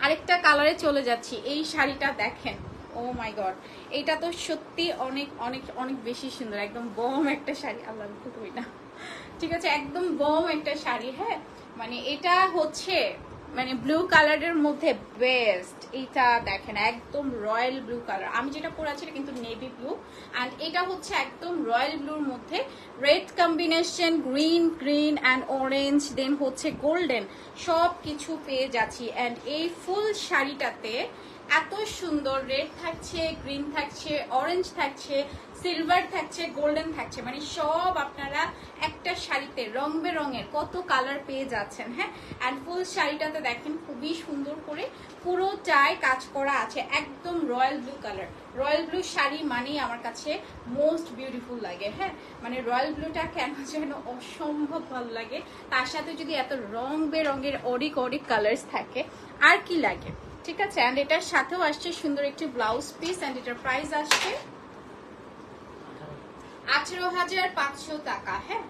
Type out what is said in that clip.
আরেকটা কালারে চলে যাচ্ছি। এই শাড়িটা দেখেন, ও মাই গড, এটা তো সত্যি অনেক অনেক অনেক বেশি সুন্দর, একদম বম একটা শাড়ি। আল্লাহ খুবই না, ঠিক আছে, একদম বম একটা শাড়ি। হ্যাঁ, মানে এটা হচ্ছে মানে ব্লু কালারের মধ্যে বেস্ট। এটা দেখেন একদম রয়্যাল ব্লু কালার, আমি যেটা পরে আছি কিন্তু নেভি ব্লু, অ্যান্ড এটা হচ্ছে একদম রয়্যাল ব্লুর মধ্যে red combination, green green and orange, then হচ্ছে গোল্ডেন, সব কিছু পেয়ে যাচ্ছি। অ্যান্ড এই ফুল শাড়িটাতে এত সুন্দর রেড থাকছে, গ্রিন থাকছে, অরেঞ্জ থাকছে, সিলভার থাকছে, গোল্ডেন থাকছে, মানে সব আপনারা একটা শাড়িতে রং বেরঙের কত কালার পেয়ে যাচ্ছেন। হ্যাঁ, অ্যান্ড ফুল শাড়িটাতে দেখেন খুবই সুন্দর করে পুরোটাই কাজ করা আছে, একদম royal blue colour. Royal blue sari মানেই আমার কাছে মোস্ট বিউটিফুল লাগে। হ্যাঁ, মানে রয়্যাল ব্লুটা কেন যেন অসম্ভব ভালো লাগে, তার সাথে যদি এত রং বেরঙের অরিক অরিক কালার্স থাকে আর কি লাগে। ঠিক আছে, অ্যান্ড এটার সাথেও আসছে সুন্দর একটি ব্লাউজ পিস, অ্যান্ড এটার প্রাইস আসছে 18,500 টাকা। হ্যাঁ,